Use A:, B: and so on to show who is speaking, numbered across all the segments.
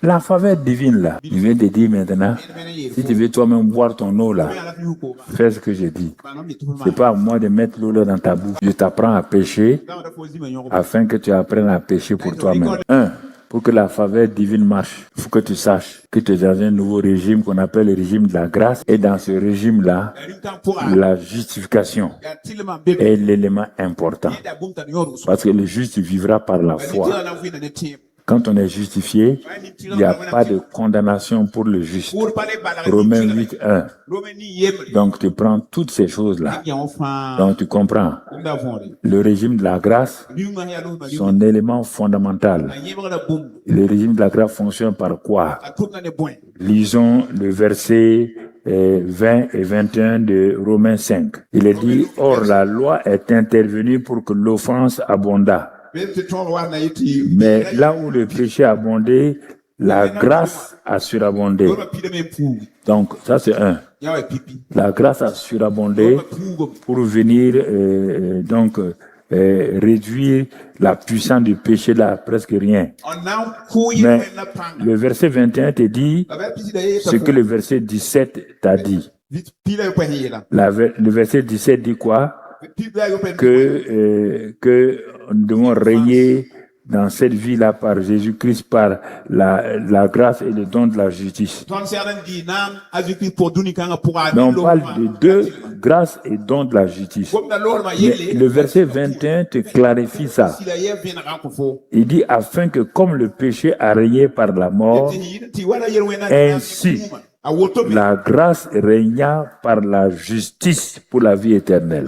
A: La faveur divine là, je viens de dire maintenant, si tu veux toi-même boire ton eau là, fais ce que je dis. C'est pas à moi de mettre l'eau là dans ta bouche. Je t'apprends à pêcher afin que tu apprennes à pêcher pour toi-même. Pour que la faveur divine marche, il faut que tu saches que tu es dans un nouveau régime qu'on appelle le régime de la grâce. Et dans ce régime-là, la justification est l'élément important. Parce que le juste vivra par la foi. Quand on est justifié, il n'y a pas de condamnation pour le juste. Romains 8, 1. Donc tu prends toutes ces choses-là. Donc tu comprends. Le régime de la grâce, son élément fondamental. Le régime de la grâce fonctionne par quoi? Lisons le verset 20 et 21 de Romains 5. Il est dit, or la loi est intervenue pour que l'offense abondât. Mais là où le péché a abondé, la grâce a surabondé. Donc, ça c'est un. La grâce a surabondé pour venir réduire la puissance du péché là, presque rien. Mais le verset 21 te dit ce que le verset 17 t'a dit. Le verset 17 dit quoi? Que nous devons régner dans cette vie-là par Jésus-Christ, par la grâce et le don de la justice. Donc on parle de deux, grâce et don de la justice. Mais le verset 21 te clarifie ça. Il dit, afin que comme le péché a régné par la mort, ainsi la grâce régna par la justice pour la vie éternelle.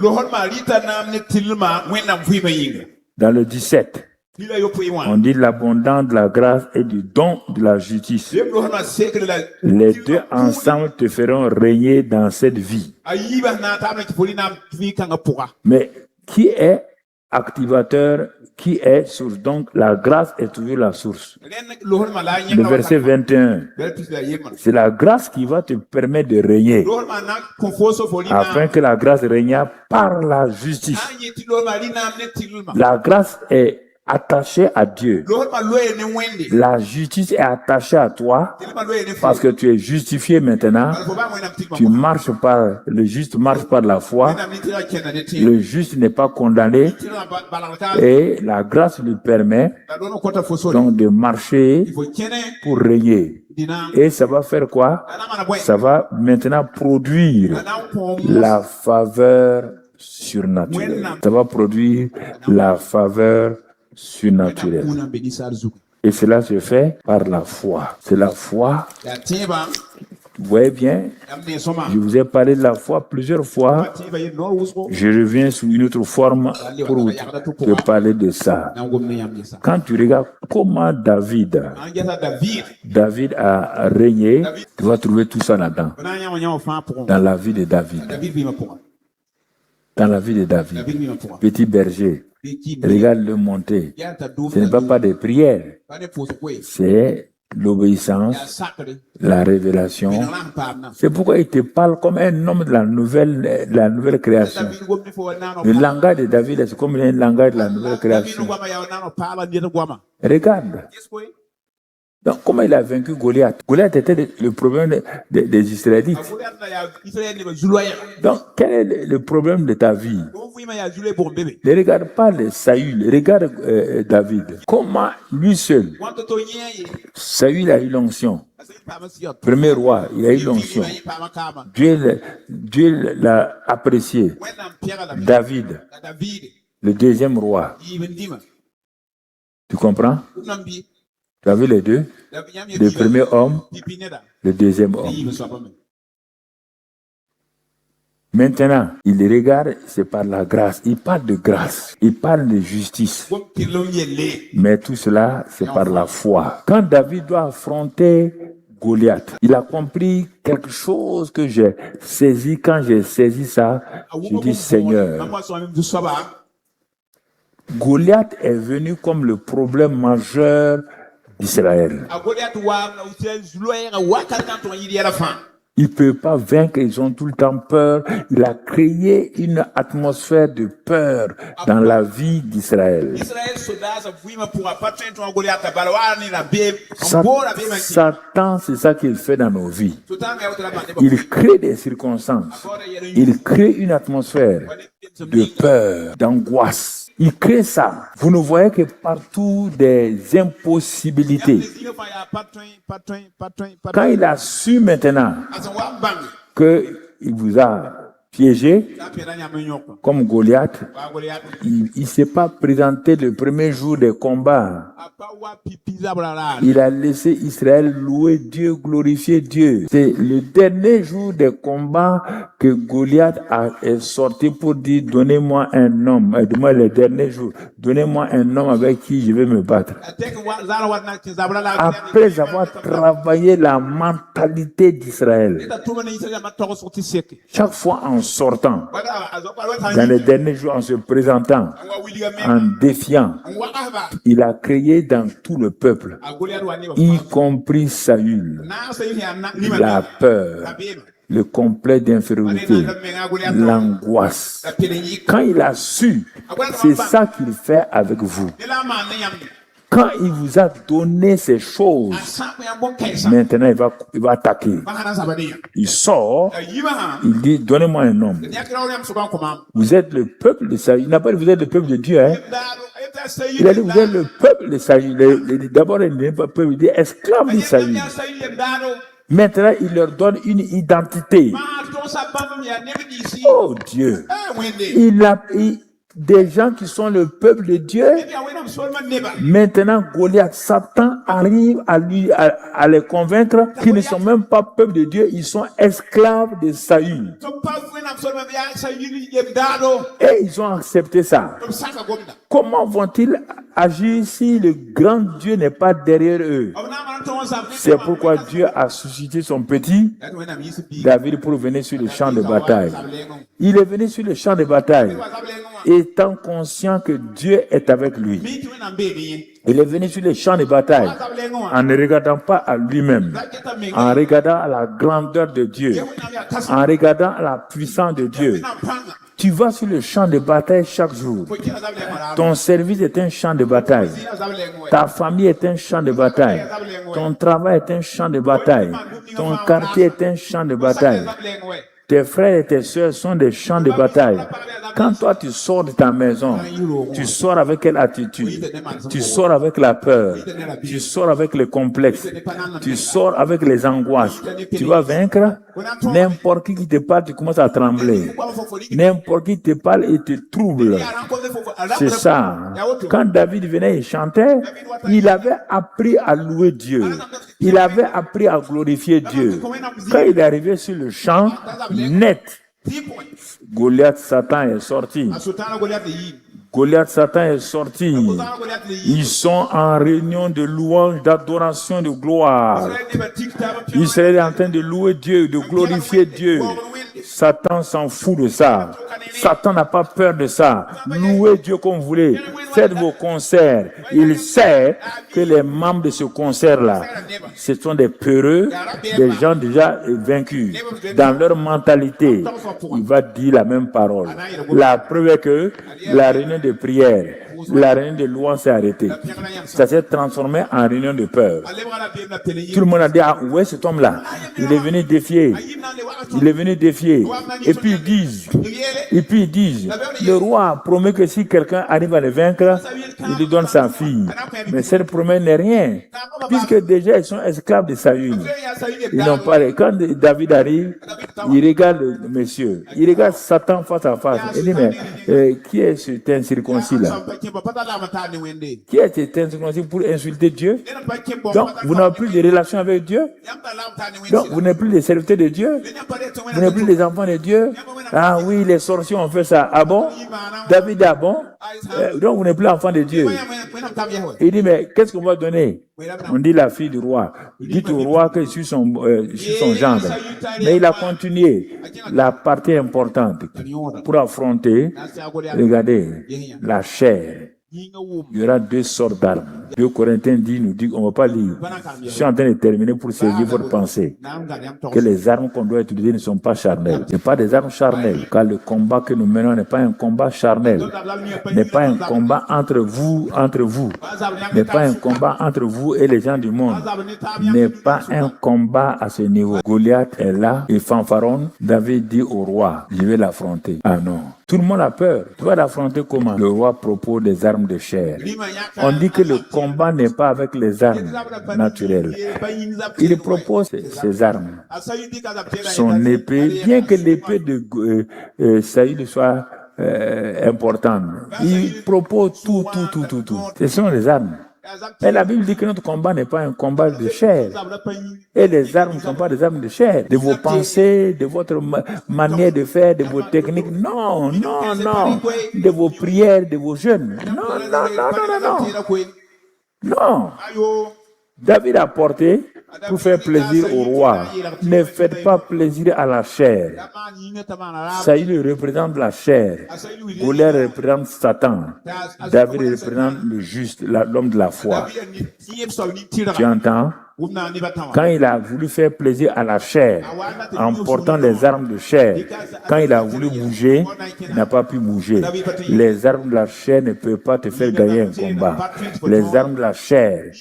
A: Dans le 17, on dit l'abondance de la grâce et du don de la justice. Les deux ensemble te feront régner dans cette vie. Mais qui est activateur, qui est source? Donc la grâce est toujours la source. Le verset 21, c'est la grâce qui va te permettre de régner, afin que la grâce règne par la justice. La grâce est attachée à Dieu. La justice est attachée à toi parce que tu es justifié maintenant. Tu marches par, le juste marche par la foi. Le juste n'est pas condamné et la grâce lui permet donc de marcher pour régner. Et ça va faire quoi? Ça va maintenant produire la faveur surnaturelle. Ça va produire la faveur surnaturelle. Et cela se fait par la foi. C'est la foi. Vous voyez bien, je vous ai parlé de la foi plusieurs fois. Je reviens sous une autre forme pour te parler de ça. Quand tu regardes comment David a régné, tu vas trouver tout ça là-dedans. Dans la vie de David. Dans la vie de David. Petit berger. Regarde-le monter. Ce n'est pas des prières. C'est l'obéissance, la révélation. C'est pourquoi il te parle comme un homme de la nouvelle création. Le langage de David, c'est comme un langage de la nouvelle création. Regarde. Donc, comment il a vaincu Goliath? Goliath était le problème des Israélites. Donc, quel est le problème de ta vie? Ne regarde pas Saül, regarde David. Comment lui seul, Saül a eu l'onction. Premier roi, il a eu l'onction. Dieu l'a apprécié. David, le deuxième roi. Tu comprends? Tu as vu les deux? Le premier homme, le deuxième homme. Maintenant, il regarde, c'est par la grâce. Il parle de grâce. Il parle de justice. Mais tout cela, c'est par la foi. Quand David doit affronter Goliath, il a compris quelque chose que j'ai saisi. Quand j'ai saisi ça, je dis Seigneur, Goliath est venu comme le problème majeur d'Israël. Il ne peut pas vaincre, ils ont tout le temps peur. Il a créé une atmosphère de peur dans la vie d'Israël. Satan, c'est ça qu'il fait dans nos vies. Il crée des circonstances. Il crée une atmosphère de peur, d'angoisse. Il crée ça. Vous ne voyez que partout des impossibilités. Quand il a su maintenant qu'il vous a piégé, comme Goliath, il ne s'est pas présenté le premier jour des combats. Il a laissé Israël louer Dieu, glorifier Dieu. C'est le dernier jour des combats que Goliath est sorti pour dire, donnez-moi un homme. Aide-moi les derniers jours. Donnez-moi un homme avec qui je vais me battre. Après avoir travaillé la mentalité d'Israël, chaque fois en sortant, dans les derniers jours, en se présentant, en défiant, il a créé dans tout le peuple, y compris Saül, la peur, le complet d'infériorité, l'angoisse. Quand il a su, c'est ça qu'il fait avec vous. Quand il vous a donné ces choses, maintenant il va attaquer. Il sort, il dit, donnez-moi un homme. Vous êtes le peuple de Saül. Il n'a pas dit, vous êtes le peuple de Dieu. Hein? Il a dit, vous êtes le peuple de Saül. D'abord, il n'est pas peuple, il dit, esclave de Saül. Maintenant, il leur donne une identité. Oh Dieu! Des gens qui sont le peuple de Dieu. Maintenant, Goliath, Satan arrive à les convaincre qu'ils ne sont même pas peuple de Dieu, ils sont esclaves de Saül. Et ils ont accepté ça. Comment vont-ils agir si le grand Dieu n'est pas derrière eux? C'est pourquoi Dieu a suscité son petit David pour venir sur le champ de bataille. Il est venu sur le champ de bataille, étant conscient que Dieu est avec lui. Il est venu sur le champ de bataille en ne regardant pas à lui-même, en regardant à la grandeur de Dieu, en regardant à la puissance de Dieu. Tu vas sur le champ de bataille chaque jour. Ton service est un champ de bataille. Ta famille est un champ de bataille. Ton travail est un champ de bataille. Ton quartier est un champ de bataille. Tes frères et tes sœurs sont des champs de bataille. Quand toi tu sors de ta maison, tu sors avec quelle attitude? Tu sors avec la peur. Tu sors avec le complexe. Tu sors avec les angoisses. Tu vas vaincre? N'importe qui te parle, tu commences à trembler. N'importe qui te parle et te trouble. C'est ça. Quand David venait et chantait, il avait appris à louer Dieu. Il avait appris à glorifier Dieu. Quand il est arrivé sur le champ, net, Goliath, Satan est sorti. Goliath, Satan est sorti. Ils sont en réunion de louange, d'adoration, de gloire. Israël est en train de louer Dieu, de glorifier Dieu. Satan s'en fout de ça. Satan n'a pas peur de ça. Louez Dieu comme vous voulez. Faites vos concerts. Il sait que les membres de ce concert-là, ce sont des peureux, des gens déjà vaincus. Dans leur mentalité, il va dire la même parole. La preuve est que la réunion de prière, la réunion de louange s'est arrêtée. Ça s'est transformé en réunion de peur. Tout le monde a dit, ah, où est cet homme-là? Il est venu défier. Il est venu défier. Et puis ils disent, le roi promet que si quelqu'un arrive à le vaincre, il lui donne sa fille. Mais cette promesse n'est rien. Puisque déjà ils sont esclaves de Saül. Ils n'ont pas. Quand David arrive, il regarde le monsieur. Il regarde Satan face à face. Il dit, mais qui est cet incirconcis-là? Qui est cet incirconcis pour insulter Dieu? Donc, vous n'avez plus de relation avec Dieu? Donc, vous n'êtes plus des serviteurs de Dieu? Vous n'êtes plus des enfants de Dieu? Ah oui, les sorciers ont fait ça. Ah bon? David, ah bon? Donc, vous n'êtes plus enfant de Dieu. Il dit, mais qu'est-ce qu'on va donner? On dit la fille du roi. Dites au roi que je suis son gendre. Mais il a continué. La partie importante pour affronter, regardez, la chair Il y aura 2 sortes d'armes. 2 Corinthiens nous dit, on ne va pas lire. Je suis en train de terminer pour saisir votre pensée. Que les armes qu'on doit utiliser ne sont pas charnelles. Ce n'est pas des armes charnelles. Car le combat que nous menons n'est pas un combat charnel. N'est pas un combat entre vous. N'est pas un combat entre vous et les gens du monde. N'est pas un combat à ce niveau. Goliath est là, il fanfaronne. David dit au roi, je vais l'affronter. Ah non. Tout le monde a peur. Tu vas l'affronter comment? Le roi propose des armes de chair. On dit que le combat n'est pas avec les armes naturelles. Il propose ces armes. Son épée, bien que l'épée de Saül soit importante, il propose tout. Ce sont les armes. Mais la Bible dit que notre combat n'est pas un combat de chair. Et les armes ne sont pas des armes de chair. De vos pensées, de votre manière de faire, de vos techniques. Non. De vos prières, de vos jeûnes. Non. David a porté pour faire plaisir au roi. Ne faites pas plaisir à la chair. Saül représente la chair. Goliath représente Satan. David représente le juste, l'homme de la foi. Tu entends? Quand il a voulu faire plaisir à la chair en portant les armes de chair, quand il a voulu bouger, il n'a pas pu bouger. Les armes de la chair ne peuvent pas te faire gagner un combat. Les armes de la chair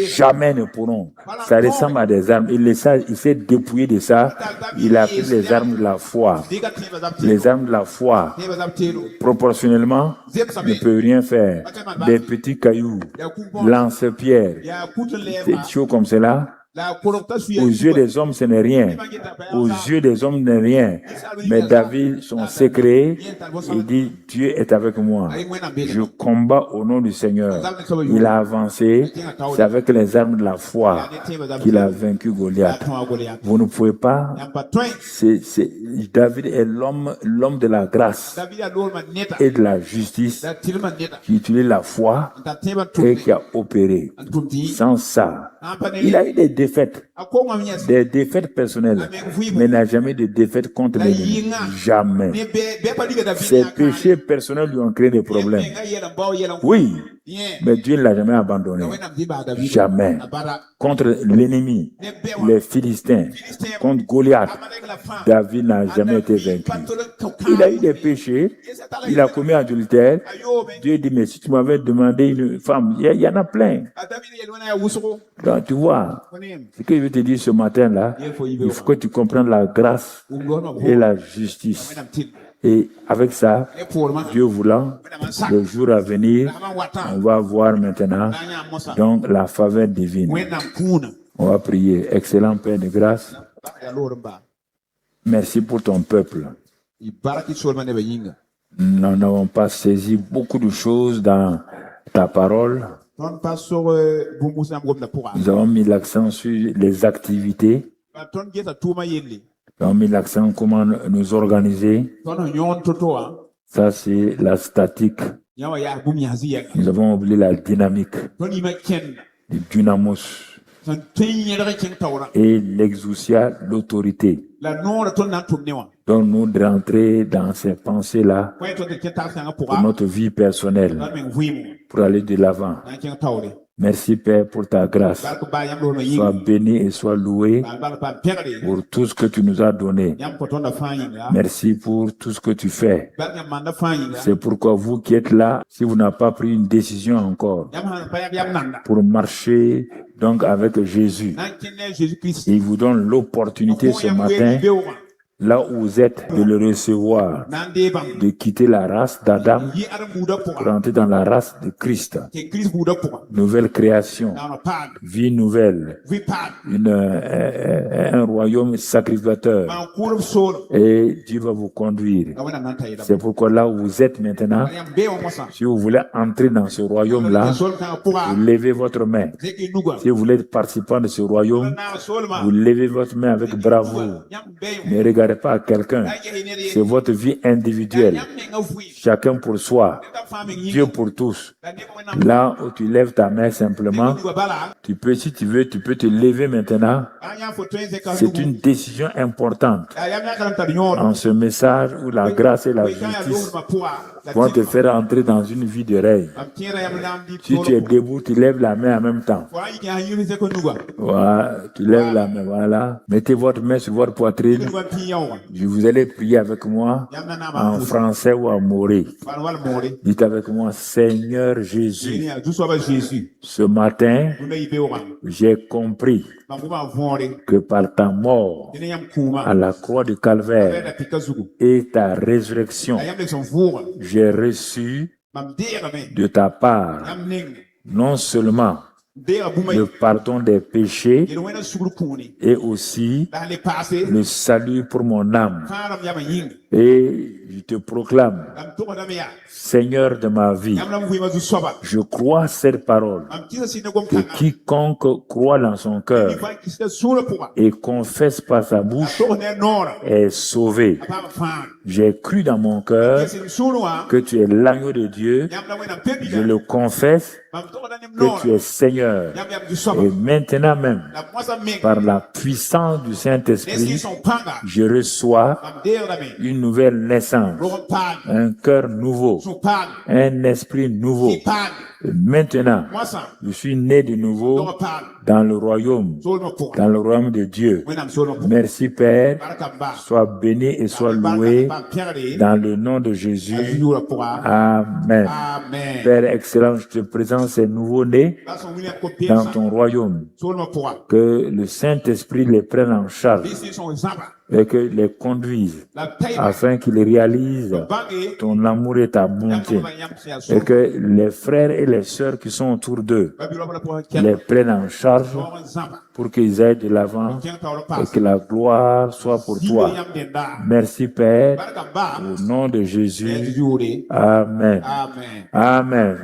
A: jamais ne pourront. Ça ressemble à des armes. Il s'est dépouillé de ça. Il a pris les armes de la foi. Les armes de la foi, proportionnellement, ne peuvent rien faire. Des petits cailloux, lance-pierres, des choses comme cela. Aux yeux des hommes, ce n'est rien. Aux yeux des hommes, ce n'est rien. Mais David, son secret, il dit, Dieu est avec moi. Je combats au nom du Seigneur. Il a avancé. C'est avec les armes de la foi qu'il a vaincu Goliath. Vous ne pouvez pas. David est l'homme de la grâce et de la justice qui utilise la foi et qui a opéré. Sans ça, il a eu des défaites personnelles, mais n'a jamais de défaites contre l'ennemi. Jamais. Ses péchés personnels lui ont créé des problèmes. Oui, mais Dieu ne l'a jamais abandonné. Jamais. Contre l'ennemi, les Philistins, contre Goliath, David n'a jamais été vaincu. Il a eu des péchés, il a commis adultère. Dieu dit, mais si tu m'avais demandé une femme, il y en a plein. Donc, tu vois, ce que je veux te dire ce matin-là, il faut que tu comprennes la grâce et la justice. Et avec ça, Dieu voulant, le jour à venir, on va voir maintenant donc la faveur divine. On va prier. Excellent Père de grâce, merci pour ton peuple. Nous n'avons pas saisi beaucoup de choses dans ta parole. Nous avons mis l'accent sur les activités. Nous avons mis l'accent sur comment nous organiser. Ça, c'est la statique. Nous avons oublié la dynamique, le dynamos et l'exousia, l'autorité. Donc, nous de rentrer dans ces pensées-là pour notre vie personnelle, pour aller de l'avant. Merci Père pour ta grâce. Sois béni et sois loué pour tout ce que tu nous as donné. Merci pour tout ce que tu fais. C'est pourquoi vous qui êtes là, si vous n'avez pas pris une décision encore pour marcher donc avec Jésus, il vous donne l'opportunité ce matin, là où vous êtes, de le recevoir, de quitter la race d'Adam pour entrer dans la race de Christ. Nouvelle création, vie nouvelle, un royaume sacrificateur. Et Dieu va vous conduire. C'est pourquoi là où vous êtes maintenant, si vous voulez entrer dans ce royaume-là, vous levez votre main. Si vous voulez être participant de ce royaume, vous levez votre main avec bravoure. Ne regardez pas à quelqu'un. C'est votre vie individuelle. Chacun pour soi. Dieu pour tous. Là où tu lèves ta main simplement, tu peux, si tu veux, tu peux te lever maintenant. C'est une décision importante. En ce message où la grâce et la justice vont te faire entrer dans une vie de règne. Si tu es debout, tu lèves la main en même temps. Voilà, tu lèves la main, voilà. Mettez votre main sur votre poitrine. Vous allez prier avec moi en français ou en moré. Dites avec moi, Seigneur Jésus, ce matin, j'ai compris que par ta mort à la croix du Calvaire et ta résurrection, j'ai reçu de ta part non seulement le pardon des péchés et aussi le salut pour mon âme. Et je te proclame, Seigneur de ma vie, je crois cette parole, que quiconque croit dans son cœur et confesse par sa bouche est sauvé. J'ai cru dans mon cœur que tu es l'agneau de Dieu. Je le confesse que tu es Seigneur. Et maintenant même, par la puissance du Saint-Esprit, je reçois une nouvelle naissance, un cœur nouveau, un esprit nouveau. Maintenant, je suis né de nouveau dans le royaume de Dieu. Merci Père, sois béni et sois loué dans le nom de Jésus. Amen. Père excellent, je te présente ces nouveaux-nés dans ton royaume. Que le Saint-Esprit les prenne en charge et que les conduise afin qu'ils réalisent ton amour et ta bonté. Et que les frères et les sœurs qui sont autour d'eux les prennent en charge pour qu'ils aillent de l'avant et que la gloire soit pour toi. Merci Père, au nom de Jésus. Amen. Amen.